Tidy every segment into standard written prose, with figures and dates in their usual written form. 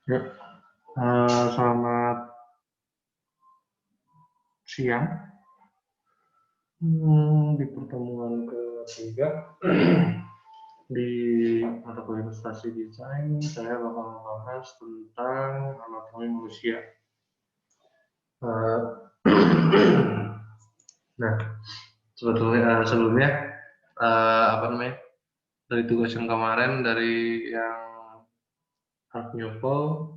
Ya, selamat siang. Di pertemuan ketiga di mata kuliah ilustrasi desain, saya bakal membahas tentang anatomi manusia. Nah, sebelumnya apa namanya, dari tugas yang kemarin, dari yang Art Nouveau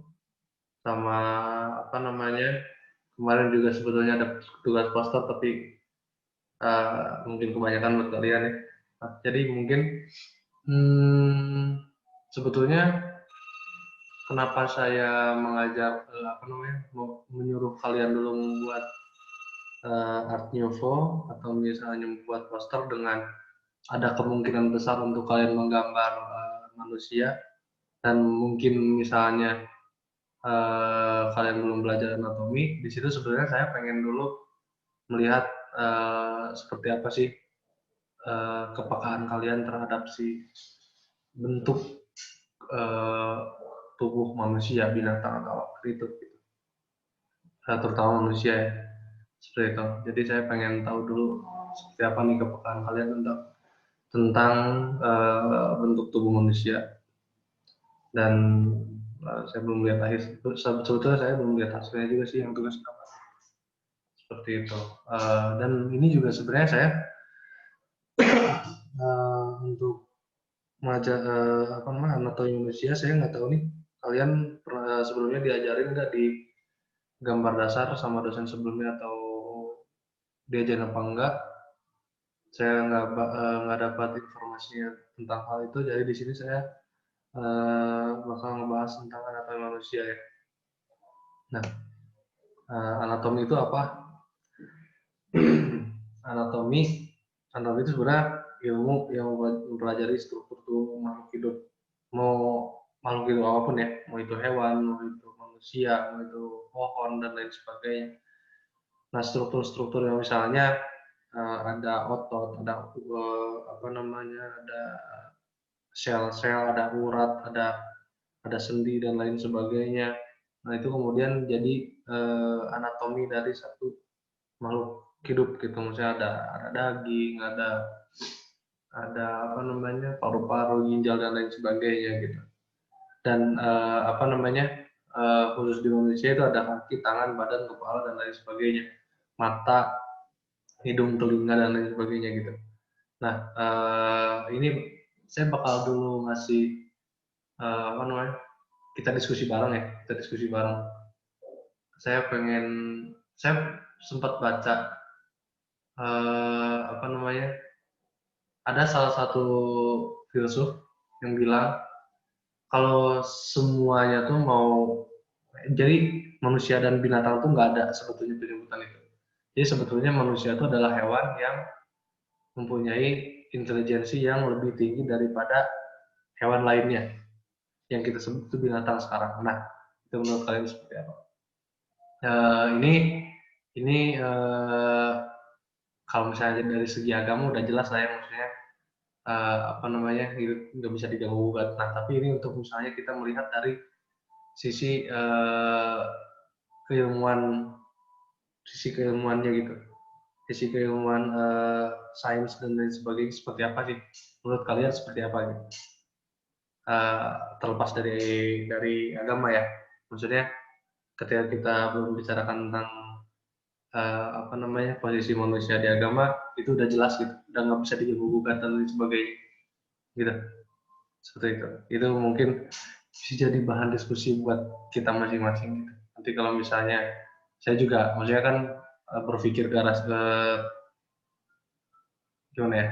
sama apa namanya, kemarin juga sebetulnya ada tugas poster tapi mungkin kebanyakan buat kalian ya. Jadi mungkin sebetulnya kenapa saya mengajak apa namanya, menyuruh kalian dulu membuat Art Nouveau atau misalnya membuat poster dengan ada kemungkinan besar untuk kalian menggambar manusia, dan mungkin misalnya kalian belum belajar anatomi. Di situ sebenarnya saya pengen dulu melihat seperti apa sih kepekaan kalian terhadap si bentuk eh, tubuh manusia, binatang atau apa itu, terutama manusia ya, seperti itu. Jadi saya pengen tahu dulu seperti apa nih kepekaan kalian tentang bentuk tubuh manusia. Dan saya belum lihat akhir, sebetulnya saya belum lihat hasilnya juga sih yang tugas kamu seperti itu. Dan ini juga sebenarnya saya untuk mengajar apa namanya, anatomi manusia, saya nggak tahu nih kalian pernah sebelumnya diajarin nggak di gambar dasar sama dosen sebelumnya, atau diajarin apa enggak. Saya nggak dapat informasinya tentang hal itu, jadi di sini saya bakal ngebahas tentang anatomi manusia ya. Nah, anatomi itu apa? anatomi anatomi itu sebenarnya ilmu yang mempelajari struktur tubuh makhluk hidup, mau makhluk hidup apapun ya, mau itu hewan, mau itu manusia, mau itu pohon dan lain sebagainya. Nah, struktur-struktur yang misalnya ada otot, ada apa namanya, ada sel-sel, ada urat, ada sendi dan lain sebagainya. Nah, itu kemudian jadi anatomi dari satu makhluk hidup gitu. Misalnya ada daging, ada apa namanya, paru-paru, ginjal dan lain sebagainya gitu. Dan apa namanya, khusus di manusia itu ada kaki, tangan, badan, kepala dan lain sebagainya. Mata, hidung, telinga dan lain sebagainya gitu. Nah, ini saya bakal dulu ngasih apa namanya, kita diskusi bareng ya, kita diskusi bareng. Saya sempat baca apa namanya, ada salah satu filsuf yang bilang kalau semuanya tuh mau, jadi manusia dan binatang tuh nggak ada sebetulnya penyebutan itu. Jadi sebetulnya manusia itu adalah hewan yang mempunyai intelijensi yang lebih tinggi daripada hewan lainnya yang kita sebut itu binatang sekarang. Nah, itu menurut kalian seperti apa? Ini kalau misalnya dari segi agama udah jelas lah ya, maksudnya apa namanya, nggak bisa diganggu gugat. Nah, tapi ini untuk misalnya kita melihat dari sisi keilmuan, sisi keilmuannya gitu, sisi keilmuan sains dan lain sebagainya, seperti apa sih menurut kalian, seperti apa gitu, terlepas dari agama ya, maksudnya ketika kita belum bicarakan tentang apa namanya, posisi manusia di agama, itu udah jelas gitu, udah nggak bisa diganggu gugat dan lain sebagainya gitu, seperti itu mungkin bisa jadi bahan diskusi buat kita masing-masing gitu. Nanti kalau misalnya saya juga, maksudnya kan berpikir ke arah gimana ya,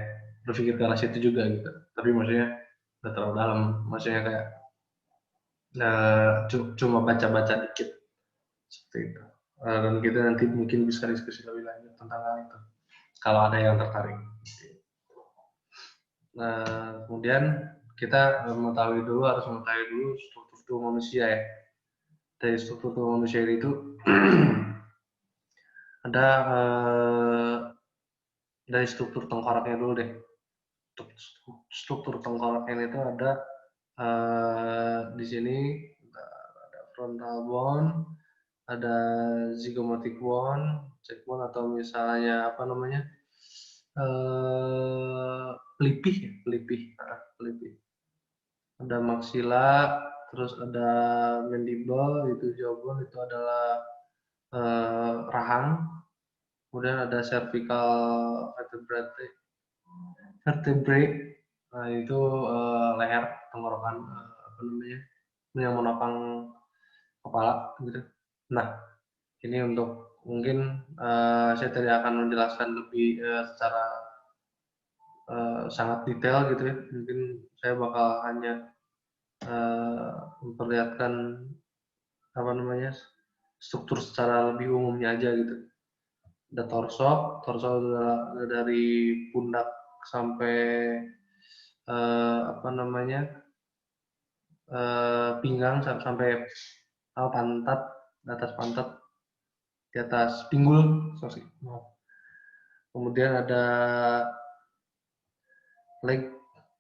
berpikir ke arah situ juga gitu, tapi maksudnya nggak terlalu dalam, maksudnya kayak cuma baca-baca dikit seperti itu. Dan kita nanti mungkin bisa diskusi lebih lanjut tentang hal itu kalau ada yang tertarik. Nah, kemudian kita harus mengetahui dulu struktur tubuh manusia ya. Dari struktur tubuh manusia itu ada dari struktur tengkoraknya dulu deh. Struktur tengkoraknya itu ada di sini, frontal bone, ada zygomatic bone, cheekbone, atau misalnya apa namanya, pelipih ya, pelipih. Ada maxilla, terus ada mandible, itu jawbone, itu adalah rahang. Kemudian ada cervical vertebrae, nah itu leher, tenggorokan, apa namanya, yang menopang kepala gitu. Nah, ini untuk mungkin saya tidak akan menjelaskan lebih secara sangat detail gitu ya. Mungkin saya bakal hanya memperlihatkan apa namanya, struktur secara lebih umumnya aja gitu. Ada torso dari pundak sampai apa namanya, pinggang sampai pantat, di atas pantat, di atas pinggul, sorry. Kemudian ada leg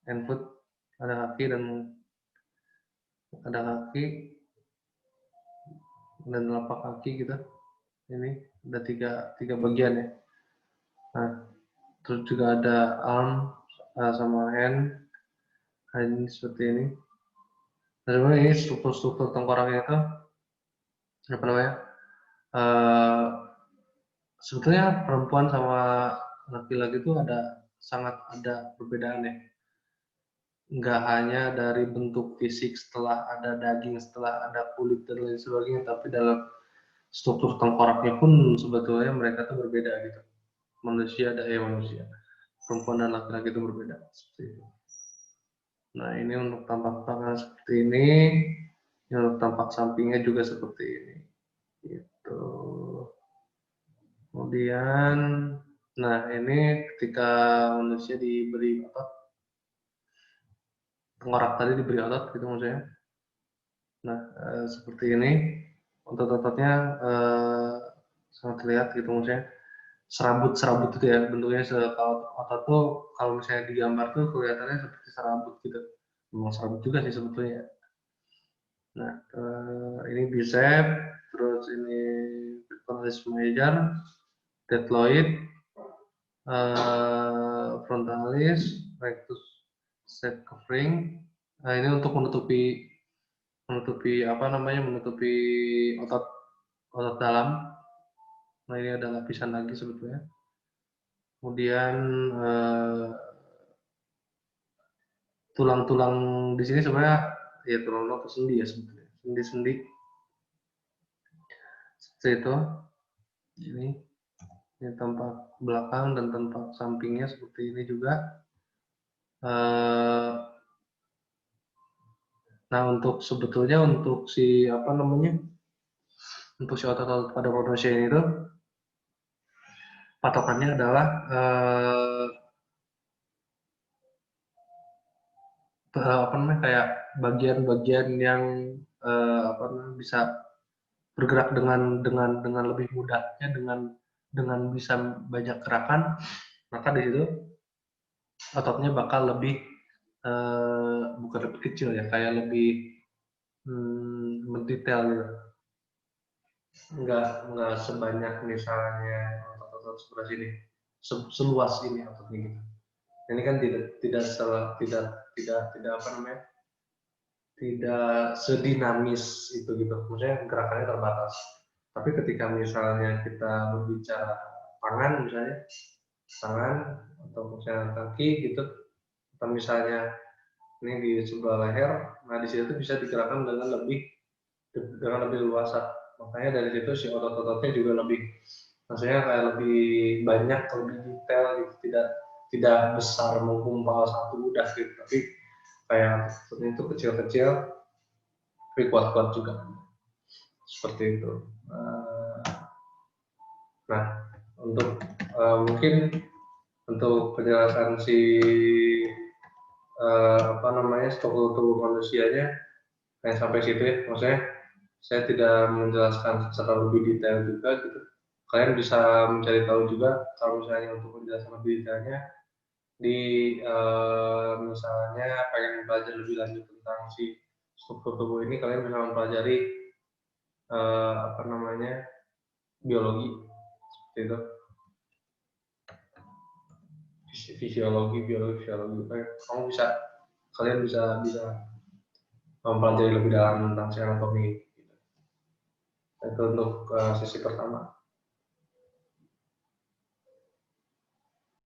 and foot, ada kaki dan telapak kaki gitu. Ini ada tiga bagian ya. Nah, terus juga ada arm sama hand seperti ini. Nah, sebenarnya ini struktur tengkoraknya itu apa namanya? Sebetulnya perempuan sama laki-laki itu sangat ada perbedaan ya. Nggak hanya dari bentuk fisik, setelah ada daging, setelah ada kulit dan lain sebagainya, tapi dalam struktur tengkoraknya pun sebetulnya mereka tuh berbeda gitu. Manusia, perempuan dan laki-laki itu berbeda seperti itu. Nah, ini untuk tampak tangan seperti ini, untuk tampak sampingnya juga seperti ini. Gitu. Kemudian, nah ini ketika manusia diberi otot, tengkorak tadi diberi otot gitu maksudnya. Nah, seperti ini, otot-ototnya sangat terlihat gitu maksudnya. Serabut itu ya bentuknya, kalau otot tuh kalau misalnya digambar tuh kelihatannya seperti serabut gitu. Memang serabut juga sih sebetulnya. Nah, ini bicep, terus ini pectoralis major, deltoid, frontalis, rectus covering. Nah, ini untuk menutupi apa namanya, menutupi otot dalam. Nah, ini ada lapisan lagi sebetulnya. Kemudian tulang-tulang di sini sebenarnya ya tulang-tulang atau sendi ya sebetulnya, sendi-sendi seperti itu. Ini tampak belakang dan tampak sampingnya seperti ini juga. Nah, untuk sebetulnya untuk si apa namanya, untuk si otot pada manusia ini tuh patokannya adalah apa namanya, kayak bagian-bagian yang apa namanya, bisa bergerak dengan lebih mudahnya, dengan bisa banyak gerakan, maka di situ ototnya bakal lebih bukan lebih kecil ya, kayak lebih mendetail gitu. Nggak sebanyak misalnya otot-otot sebelah sini, seluas ini ototnya gitu. Ini kan tidak apa namanya, tidak sedinamis itu gitu. Maksudnya gerakannya terbatas. Tapi ketika misalnya kita berbicara tangan atau misalnya kaki gitu, atau misalnya ini di sebelah leher, nah di situ bisa digerakkan dengan lebih luas. Makanya dari situ si otot-ototnya juga maksudnya kayak lebih banyak, lebih detail gitu, tidak besar menggumpal satu udah gitu, tapi kayak itu kecil-kecil tapi kuat-kuat juga seperti itu. Nah, untuk mungkin untuk penjelasan si apa namanya, struktur tubuh manusianya kayak sampai situ ya, maksudnya saya tidak menjelaskan secara lebih detail juga gitu. Kalian bisa mencari tahu juga kalau misalnya untuk penjelasan lebih detailnya di misalnya pengen belajar lebih lanjut tentang si struktur tubuh ini, kalian bisa mempelajari apa namanya, biologi seperti itu, fisiologi, biologi, kalian bisa mempelajari lebih dalam tentang sel anatomi. Itu untuk sesi pertama.